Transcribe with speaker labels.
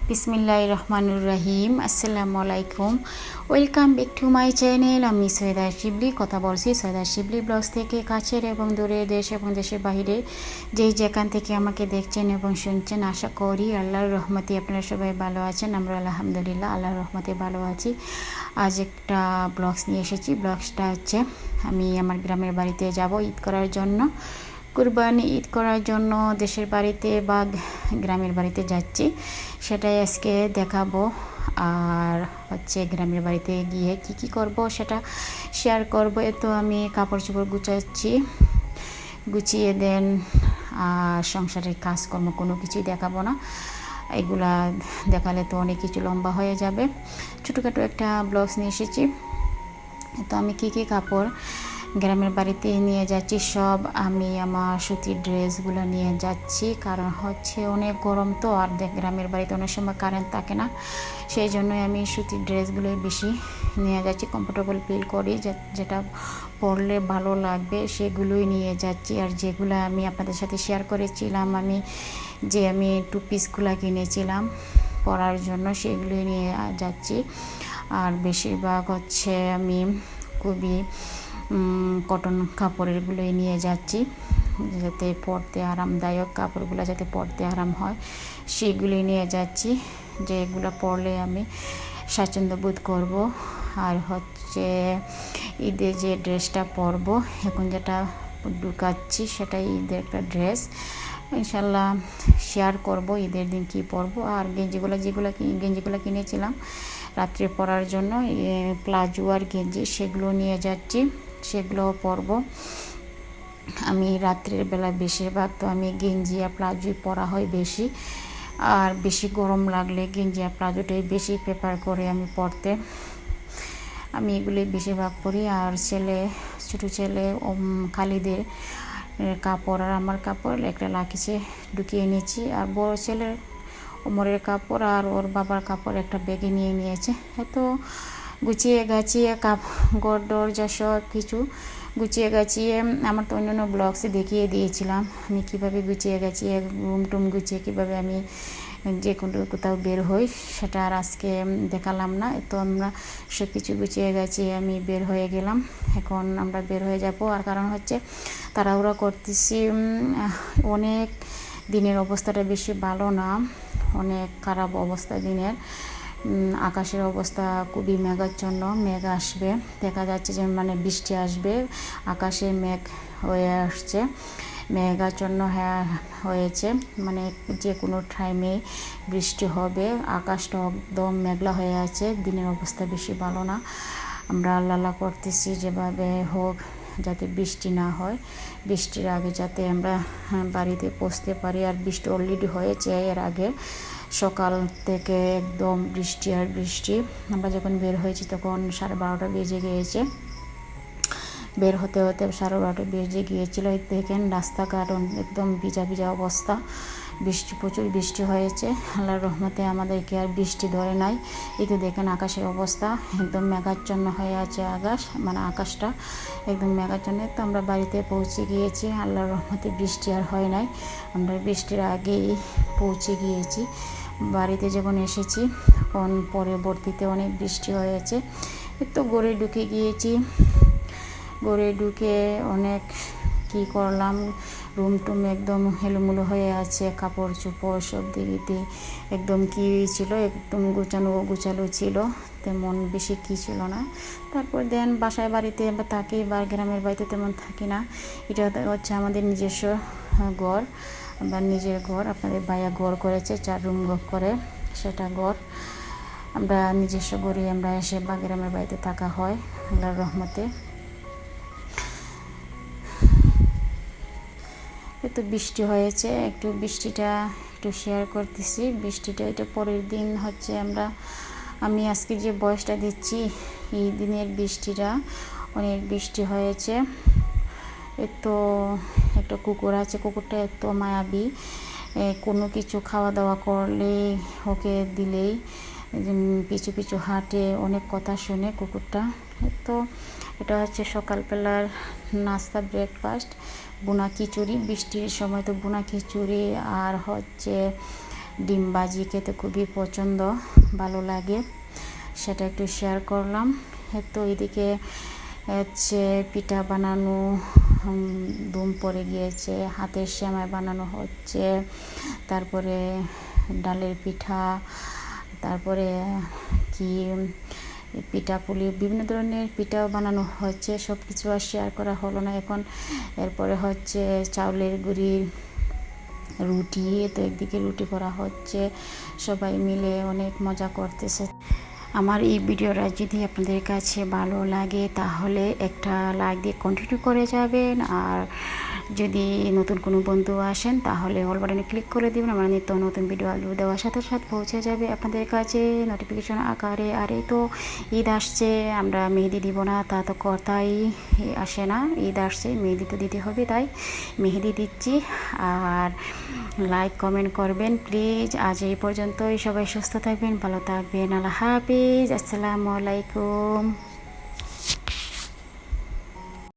Speaker 1: বিসমিল্লাহির রহমানির রহিম। আসসালামু আলাইকুম, welcome back to my channel. আমি সৈয়দা শিবলি কথা বলছি সৈয়দা শিবলি ব্লগস থেকে। কাছের এবং দূরে, দেশ এবং দেশের বাইরে যেখান থেকে আমাকে দেখছেন এবং শুনছেন, আশা করি আল্লাহর রহমতে আপনারা সবাই ভালো আছেন। আমরা আলহামদুলিল্লাহ আল্লাহর রহমতে ভালো আছি। আজ একটা ব্লগস নিয়ে এসেছি। ব্লগসটা হচ্ছে আমি আমার গ্রামের বাড়িতে যাব ঈদ করার জন্য। কুরবানি ঈদ করার জন্য দেশের বাড়িতে বা গ্রামের বাড়িতে যাচ্ছি, সেটাই আজকে দেখাবো। আর হচ্ছে গ্রামের বাড়িতে গিয়ে কি করব সেটা শেয়ার করব। তো আমি কাপড় চোপড় গুছাচ্ছি, গুছিয়ে দেন আর সংসারের কাজকর্ম কোনো কিছুই দেখাবো না। এগুলা দেখালে তো অনেক কিছু লম্বা হয়ে যাবে। ছোটোখাটো একটা ব্লগস নিয়ে এসেছি। তো আমি কি কাপড় গ্রামের বাড়িতে নিয়ে যাচ্ছি, সব আমি আমার সুতির ড্রেসগুলো নিয়ে যাচ্ছি। কারণ হচ্ছে অনেক গরম তো, আর গ্রামের বাড়িতে অনেক সময় কারেন্ট থাকে না, সেই জন্যই আমি সুতির ড্রেসগুলোই বেশি নিয়ে যাচ্ছি। কমফোর্টেবল ফিল করি, যেটা পরলে ভালো লাগবে সেগুলোই নিয়ে যাচ্ছি। আর যেগুলো আমি আপনাদের সাথে শেয়ার করেছিলাম, আমি টু পিসগুলো কিনেছিলাম পরার জন্য, সেগুলোই নিয়ে যাচ্ছি। আর বেশিরভাগ হচ্ছে আমি খুবই কটন কাপড়েরগুলোই নিয়ে যাচ্ছি, যাতে পরতে আরামদায়ক, কাপড়গুলো যাতে পরতে আরাম হয় সেগুলোই নিয়ে যাচ্ছি, যেগুলো পরলে আমি স্বাচ্ছন্দ্য বোধ করব। আর হচ্ছে ঈদের যে ড্রেসটা পরবো, এখন যেটা ঢুকাচ্ছি সেটাই ঈদের একটা ড্রেস। ইনশাল্লাহ শেয়ার করব ঈদের দিন কি পরবো। আর গেঞ্জিগুলো কিনেছিলাম রাত্রে পরার জন্য, প্লাজো আর গেঞ্জি, সেগুলো নিয়ে যাচ্ছি, সেগুলোও পরবো। আমি রাত্রের বেলা বেশিরভাগ তো আমি গেঞ্জি আর প্লাজোই পরা হয় বেশি। আর বেশি গরম লাগলে গেঞ্জি আর প্লাজোটাই বেশি প্রেফার করে আমি পরতে। আমি এগুলি বেশিরভাগ পরি। আর ছোটো ছেলে খালিদের কাপড় আর আমার কাপড় একটা লাকিসে ঢুকিয়ে নিয়েছি। আর বড় ছেলের ওমরের কাপড় আর ওর বাবার কাপড় একটা ব্যাগে নিয়ে নিয়েছে। এত গুছিয়ে গাছিয়ে ঘর দরজা সব কিছু গুছিয়ে গাছিয়ে, আমার তো অন্যান্য ব্লগসে দেখিয়ে দিয়েছিলাম আমি কীভাবে গুছিয়ে গাছিয়ে রুম টুম গুছিয়ে কীভাবে আমি যে কোথাও বের হই, সেটা আর আজকে দেখালাম না। তো আমরা সব কিছু গুছিয়ে গাছিয়ে আমি বের হয়ে গেলাম। এখন আমরা বের হয়ে যাব। আর কারণ হচ্ছে তাড়াহুড়া করতেছি, অনেক দিনের অবস্থাটা বেশি ভালো না, অনেক খারাপ অবস্থা দিনের। আকাশের অবস্থা খুবই মেঘাচ্ছন্ন, মেঘ আসবে, দেখা যাচ্ছে যে বৃষ্টি আসবে। আকাশে মেঘ হয়ে আসছে, মেঘাচ্ছন্ন হয়েছে, যে কোনো টাইমে বৃষ্টি হবে। আকাশটা একদম মেঘলা হয়ে আছে, দিনের অবস্থা বেশি ভালো না। আমরা আল্লাহ করতেছি যেভাবে হোক যাতে বৃষ্টি না হয়, বৃষ্টির আগে যাতে আমরা বাড়িতে পৌঁছতে পারি। আর বৃষ্টি অলরেডি হয়েছে, এর আগে সকাল থেকে একদম বৃষ্টি আর বৃষ্টি। আমরা যখন বের হয়েছি তখন 12:30 বেজে গিয়েছে, বের হতে হতে 12:30 বেজে গিয়েছিল। দেখেন রাস্তাঘাট একদম ভিজা অবস্থা, প্রচুর বৃষ্টি হয়েছে। আল্লাহর রহমতে আমাদেরকে আর বৃষ্টি ধরে নাই। এই তো দেখেন আকাশের অবস্থা একদম মেঘাচ্ছন্ন হয়ে আছে, আকাশটা একদম মেঘাচ্ছন্ন। তো আমরা বাড়িতে পৌঁছে গিয়েছি, আল্লাহর রহমতে বৃষ্টি আর হয় নাই। আমরা বৃষ্টির আগেই পৌঁছে গিয়েছি বাড়িতে। যখন এসেছি তখন পরবর্তীতে অনেক বৃষ্টি হয়েছে। তো ঘরে ঢুকে গিয়েছি, ঘরে ঢুকে অনেক কি করলাম, রুম টুম একদম হেলুমেলু হয়ে আছে, কাপড় চোপড় সব দিকে একদম কি ছিল, একদম গুছালো ছিল, তেমন বেশি কি ছিল না। তারপর বাসায় বাড়িতে থাকি বা গ্রামের বাড়িতে তেমন থাকি না। এটা হচ্ছে আমাদের নিজস্ব ঘর, আমার নিজের ঘর। আপনাদের ভাইয়া ঘর করেছে 4 রুম করে, সেটা ঘর আমরা নিজস্ব ঘরে আমরা এসে বা গ্রামের বাড়িতে থাকা হয় আল্লাহর রহমতে। তো বৃষ্টি হয়েছে, বৃষ্টিটা একটু শেয়ার করতেছি। বৃষ্টিটা এটা পরের দিন হচ্ছে আমি আজকে যে বয়সটা দিচ্ছি, এই দিনের বৃষ্টিটা অনেক বৃষ্টি হয়েছে। তো একটা কুকুর আছে, কুকুরটা এত মায়াবী, কোনো কিছু খাওয়া দাওয়া করলে ওকে দিলেই পিছু পিছু হাঁটে, অনেক কথা শুনে কুকুরটা। তো এটা হচ্ছে সকালবেলার নাস্তা, ব্রেকফাস্ট, বুনা খিচুড়ি। বৃষ্টির সময় তো বুনা খিচুড়ি আর হচ্ছে ডিম ভাজি খেতে খুবই পছন্দ, ভালো লাগে, সেটা একটু শেয়ার করলাম। তো এদিকে হচ্ছে পিঠা বানানো ধুম পড়ে গিয়েছে, হাতের সেমাই বানানো হচ্ছে, তারপরে ডালের পিঠা, তারপরে কি পিঠাপুলি, বিভিন্ন ধরনের পিঠাও বানানো হচ্ছে। সব কিছু আর শেয়ার করা হলো না এখন। এরপরে হচ্ছে চাউলের গুঁড়ির রুটি, তো একদিকে রুটি করা হচ্ছে, সবাই মিলে অনেক মজা করতেছে। আমার এই ভিডিওটা যদি আপনাদের কাছে ভালো লাগে তাহলে একটা লাইক দিয়ে কন্টিনিউ করে যাবেন, আর যদি নতুন কোনো বন্ধু আসেন তাহলে অল বাটনে ক্লিক করে দেবেন। আমার নিত্য নতুন ভিডিও আপলোড দেওয়ার সাথে সাথে পৌঁছে যাবে আপনাদের কাছে নোটিফিকেশন আকারে। আর এই তো ঈদ আসছে, আমরা মেহেদি দিব না তা তো কথাই আসে না, ঈদ আসছে মেহেদি তো দিতে হবে, তাই মেহেদি দিচ্ছি। আর লাইক কমেন্ট করবেন প্লিজ। আজ এই পর্যন্তই, সবাই সুস্থ থাকবেন, ভালো থাকবেন, আল্লাহ হাফিজ, আসসালামু আলাইকুম।